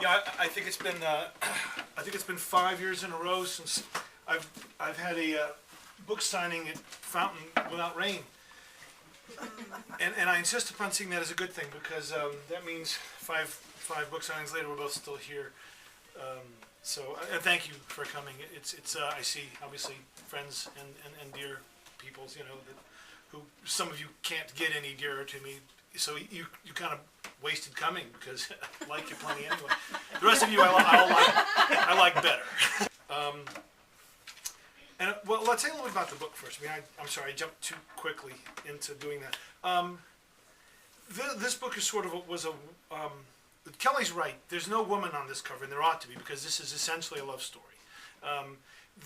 Yeah, I think it's been I think it's been 5 years in a row since I've had a book signing at Fountain without rain, and I insist upon seeing that as a good thing because that means five book signings later we're both still here. So thank you for coming. It's I see obviously friends and dear peoples, you know, that who some of you can't get any dearer to me. So you kind of wasted coming because I like you plenty anyway. The rest of you I like better. Well, let's say a little bit about the book first. I mean, I'm sorry, I jumped too quickly into doing that. This book is sort of Kelly's right. There's no woman on this cover, and there ought to be, because this is essentially a love story.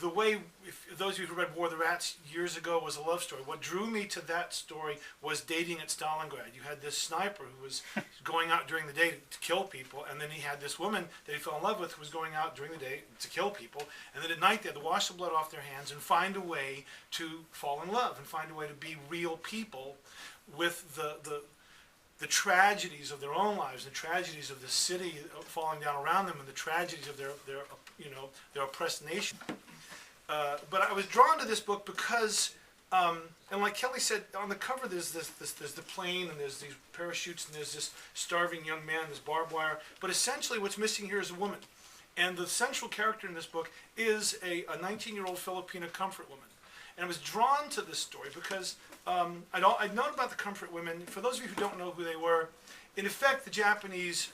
The way, if those of you who read War of the Rats years ago, was a love story. What drew me to that story was dating at Stalingrad. You had this sniper who was going out during the day to kill people, and then he had this woman that he fell in love with who was going out during the day to kill people, and then at night they had to wash the blood off their hands and find a way to fall in love and find a way to be real people with the tragedies of their own lives, the tragedies of the city falling down around them, and the tragedies of their oppressed nation. But I was drawn to this book because, and like Kelly said, on the cover there's there's the plane, and there's these parachutes, and there's this starving young man, this barbed wire. But essentially, what's missing here is a woman, and the central character in this book is a 19-year-old Filipina comfort woman. And I was drawn to this story because I'd known about the comfort women. For those of you who don't know who they were, in effect, the Japanese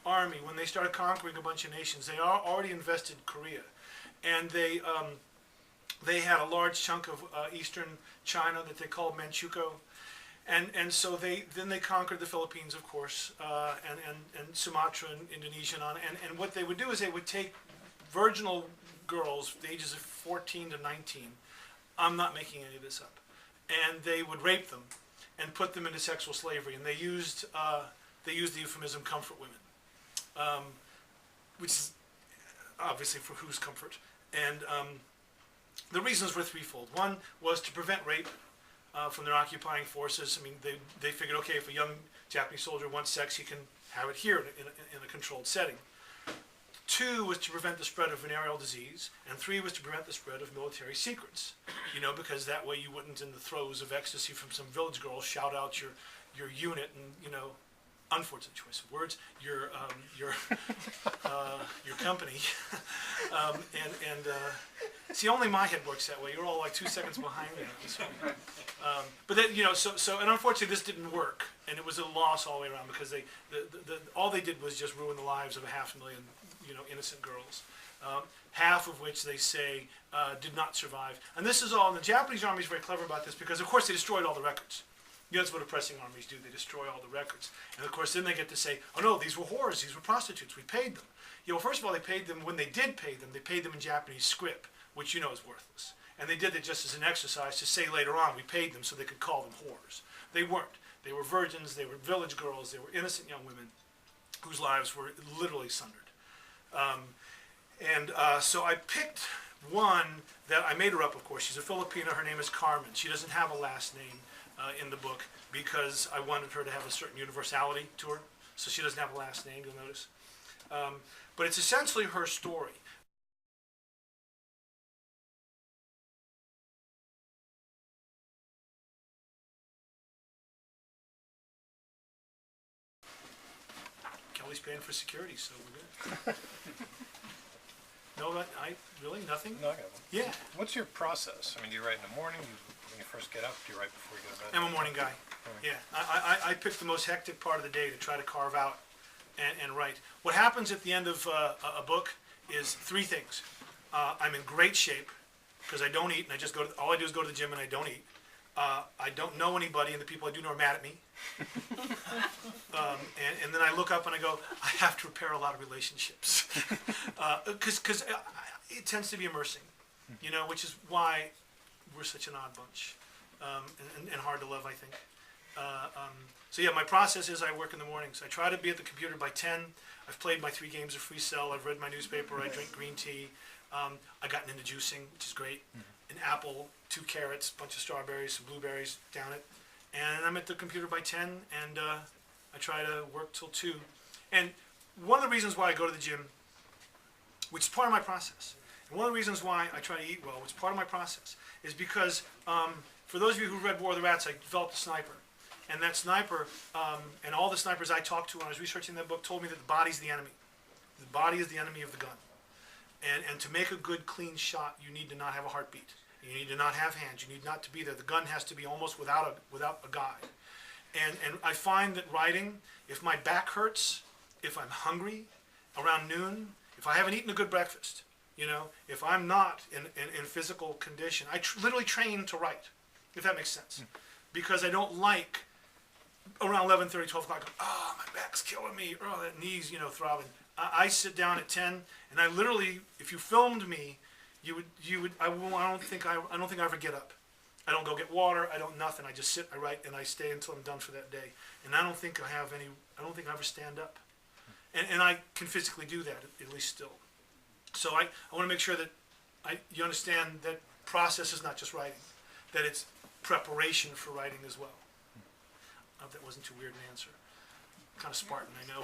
army, when they started conquering a bunch of nations, they already invested Korea, and they had a large chunk of eastern China that they called Manchukuo, and so they conquered the Philippines, of course, and Sumatra and Indonesia and on. And what they would do is they would take virginal girls, the ages of 14 to 19. I'm not making any of this up. And they would rape them and put them into sexual slavery, and they used the euphemism comfort women, which is obviously for whose comfort. And the reasons were threefold. One was to prevent rape from their occupying forces. I mean, they figured, okay, if a young Japanese soldier wants sex, he can have it here in a controlled setting. Two was to prevent the spread of venereal disease, and three was to prevent the spread of military secrets. You know, because that way you wouldn't, in the throes of ecstasy from some village girl, shout out your unit and, you know, unfortunate choice of words, your company. See, only my head works that way. You're all like 2 seconds behind me. But then, you know, so and unfortunately this didn't work, and it was a loss all the way around, because all they did was just ruin the lives of 500,000, you know, innocent girls. Half of which they say did not survive. And this is all, and the Japanese army is very clever about this, because of course they destroyed all the records. You know, that's what oppressing armies do. They destroy all the records. And of course then they get to say, oh no, these were whores, these were prostitutes, we paid them. You know, first of all, they paid them, when they did pay them, they paid them in Japanese script, which you know is worthless. And they did it just as an exercise to say later on, we paid them so they could call them whores. They weren't. They were virgins, they were village girls, they were innocent young women whose lives were literally sundered. So I picked one that I made her up, of course. She's a Filipina. Her name is Carmen. She doesn't have a last name in the book because I wanted her to have a certain universality to her. So she doesn't have a last name, you'll notice. But it's essentially her story. Kelly's paying for security, so we're good. No, really nothing. No, I got one. Yeah, What's your process? I mean, do you write in the morning? When you first get up, do you write before you go to bed? I'm a morning guy. Yeah, I pick the most hectic part of the day to try to carve out and write. What happens at the end of a book is three things. I'm in great shape because I don't eat, and all I do is go to the gym and I don't eat. I don't know anybody, and the people I do know are mad at me. And then I look up and I go, I have to repair a lot of relationships. Because it tends to be immersing, you know, which is why we're such an odd bunch, and hard to love, I think. So yeah, my process is I work in the mornings. I try to be at the computer by 10. I've played my 3 games of free cell. I've read my newspaper. I drink green tea. I gotten into juicing, which is great. An apple, 2 carrots, a bunch of strawberries, some blueberries, down it. And I'm at the computer by 10, and I try to work till 2. And one of the reasons why I go to the gym, which is part of my process, and one of the reasons why I try to eat well, which is part of my process, is because for those of you who read War of the Rats, I developed a sniper. And that sniper, and all the snipers I talked to when I was researching that book told me that the body's the enemy. The body is the enemy of the gun. And to make a good, clean shot, you need to not have a heartbeat. You need to not have hands. You need not to be there. The gun has to be almost without a guide. And I find that writing, if my back hurts, if I'm hungry around noon, if I haven't eaten a good breakfast, you know, if I'm not in physical condition, I literally train to write, if that makes sense. Because I don't like around 11:30, 12 o'clock, oh, my back's killing me, oh, that knee's, you know, throbbing. I sit down at 10, and I literally, if you filmed me, I don't think I ever get up. I don't go get water, I don't nothing, I just sit, I write, and I stay until I'm done for that day. And I don't think I ever stand up. And I can physically do that, at least still. So I want to make sure that you understand that process is not just writing, that it's preparation for writing as well. I hope that wasn't too weird an answer. Kind of Spartan, I know.